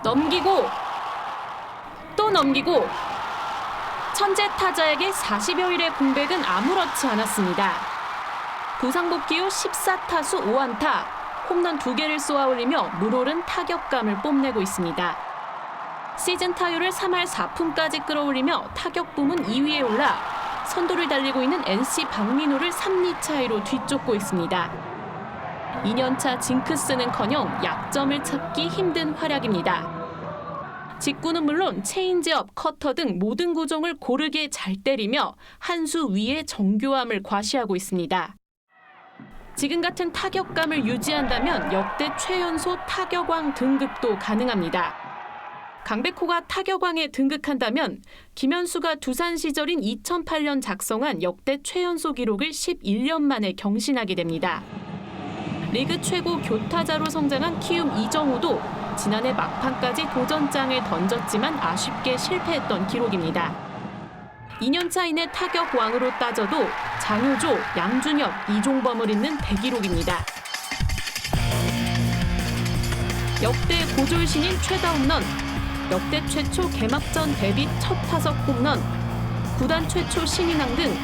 넘기고 또 넘기고 천재 타자에게 40여일의 공백은 아무렇지 않았습니다. 부상 복귀 후 14타수 5안타, 홈런 2개를 쏘아올리며 물오른 타격감을 뽐내고 있습니다. 시즌 타율을 3할 4푼까지 끌어올리며 타격 부문 2위에 올라 선두를 달리고 있는 NC 박민호를 3리 차이로 뒤쫓고 있습니다. 2년차 징크스는커녕 약점을 찾기 힘든 활약입니다. 직구는 물론 체인지업, 커터 등 모든 구종을 고르게 잘 때리며 한 수 위의 정교함을 과시하고 있습니다. 지금 같은 타격감을 유지한다면 역대 최연소 타격왕 등극도 가능합니다. 강백호가 타격왕에 등극한다면 김현수가 두산 시절인 2008년 작성한 역대 최연소 기록을 11년 만에 경신하게 됩니다. 리그 최고 교타자로 성장한 키움 이정우도 지난해 막판까지 도전장을 던졌지만 아쉽게 실패했던 기록입니다. 2년차 이내 타격왕으로 따져도 장효조, 양준혁, 이종범을 잇는 대기록입니다. 역대 고졸 신인 최다 홈런, 역대 최초 개막전 데뷔 첫 타석 홈런, 구단 최초 신인왕 등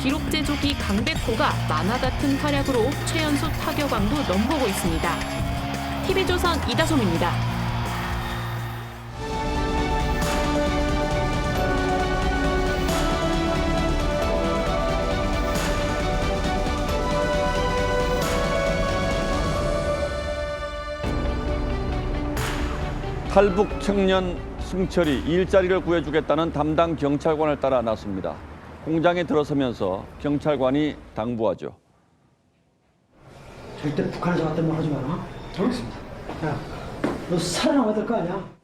기록 제조기 강백호가 만화 같은 활약으로 최연소 타격왕도 넘보고 있습니다. TV조선 이다솜입니다. 탈북 청년 승철이 일자리를 구해주겠다는 담당 경찰관을 따라 나섭니다. 공장에 들어서면서 경찰관이 당부하죠. 절대 북한에서 왔던 말 하지 마라. 알겠습니다. 야, 너 살아남아야 될 거 아니야?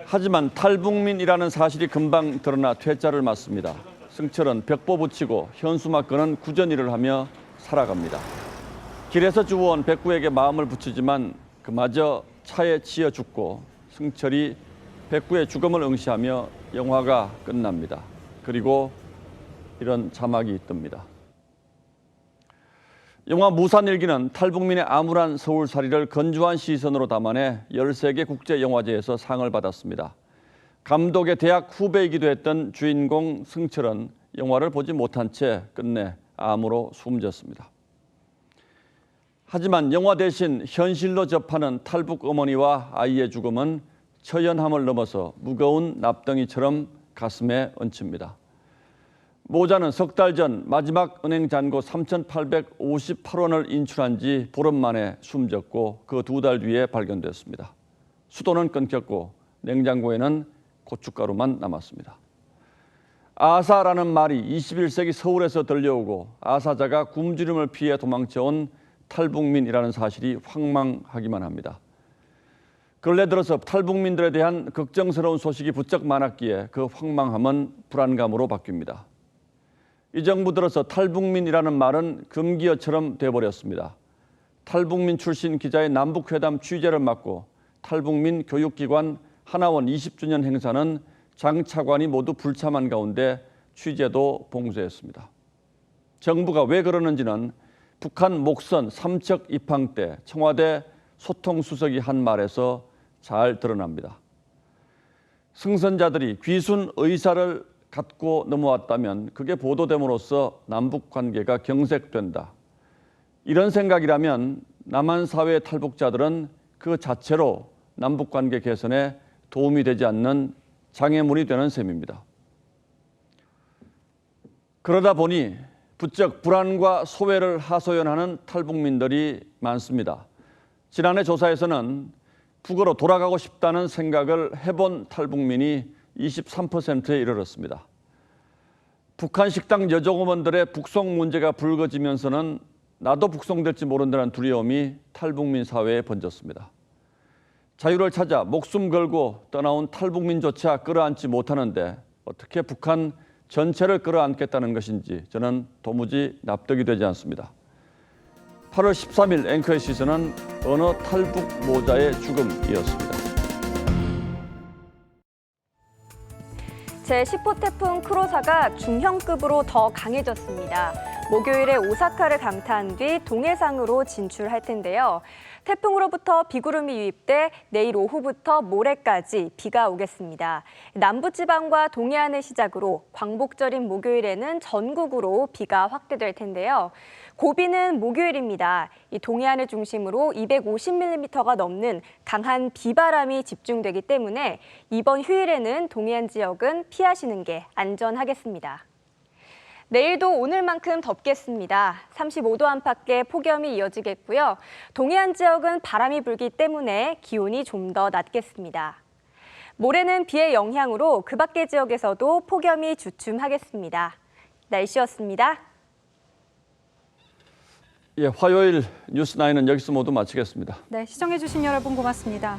하지만 탈북민이라는 사실이 금방 드러나 퇴짜를 맞습니다. 승철은 벽보 붙이고 현수막 끄는 구전일을 하며 살아갑니다. 길에서 주워온 백구에게 마음을 붙이지만 그마저 차에 치여 죽고 승철이 백구의 죽음을 응시하며 영화가 끝납니다. 그리고 이런 자막이 뜹니다. 영화 무산일기는 탈북민의 암울한 서울살이를 건조한 시선으로 담아내 13개 국제영화제에서 상을 받았습니다. 감독의 대학 후배이기도 했던 주인공 승철은 영화를 보지 못한 채 끝내 암으로 숨졌습니다. 하지만 영화 대신 현실로 접하는 탈북 어머니와 아이의 죽음은 처연함을 넘어서 무거운 납덩이처럼 가슴에 얹힙니다. 모자는 석 달 전 마지막 은행 잔고 3,858원을 인출한 지 보름 만에 숨졌고 그 2달 뒤에 발견됐습니다. 수도는 끊겼고 냉장고에는 고춧가루만 남았습니다. 아사라는 말이 21세기 서울에서 들려오고 아사자가 굶주림을 피해 도망쳐온 탈북민이라는 사실이 황망하기만 합니다. 근래 들어서 탈북민들에 대한 걱정스러운 소식이 부쩍 많았기에 그 황망함은 불안감으로 바뀝니다. 이 정부 들어서 탈북민이라는 말은 금기어처럼 돼버렸습니다. 탈북민 출신 기자의 남북회담 취재를 맡고 탈북민 교육기관 하나원 20주년 행사는 장 차관이 모두 불참한 가운데 취재도 봉쇄했습니다. 정부가 왜 그러는지는 북한 목선 삼척 입항 때 청와대 소통수석이 한 말에서 잘 드러납니다. 승선자들이 귀순 의사를 갖고 넘어왔다면 그게 보도됨으로써 남북 관계가 경색된다. 이런 생각이라면 남한 사회의 탈북자들은 그 자체로 남북 관계 개선에 도움이 되지 않는 장애물이 되는 셈입니다. 그러다 보니 부쩍 불안과 소외를 하소연하는 탈북민들이 많습니다. 지난해 조사에서는 북으로 돌아가고 싶다는 생각을 해본 탈북민이 23%에 이르렀습니다. 북한 식당 여종업원들의 북송 문제가 불거지면서는 나도 북송될지 모른다는 두려움이 탈북민 사회에 번졌습니다. 자유를 찾아 목숨 걸고 떠나온 탈북민조차 끌어안지 못하는데 어떻게 북한 전체를 끌어안겠다는 것인지 저는 도무지 납득이 되지 않습니다. 8월 13일 앵커의 시선은 어느 탈북 모자의 죽음이었습니다. 제10호 태풍 크로사가 중형급으로 더 강해졌습니다. 목요일에 오사카를 강타한 뒤 동해상으로 진출할 텐데요. 태풍으로부터 비구름이 유입돼 내일 오후부터 모레까지 비가 오겠습니다. 남부지방과 동해안을 시작으로 광복절인 목요일에는 전국으로 비가 확대될 텐데요. 고비는 목요일입니다. 이 동해안을 중심으로 250mm가 넘는 강한 비바람이 집중되기 때문에 이번 휴일에는 동해안 지역은 피하시는 게 안전하겠습니다. 내일도 오늘만큼 덥겠습니다. 35도 안팎의 폭염이 이어지겠고요. 동해안 지역은 바람이 불기 때문에 기온이 좀 더 낮겠습니다. 모레는 비의 영향으로 그 밖의 지역에서도 폭염이 주춤하겠습니다. 날씨였습니다. 화요일 뉴스9은 여기서 모두 마치겠습니다. 네, 시청해주신 여러분 고맙습니다.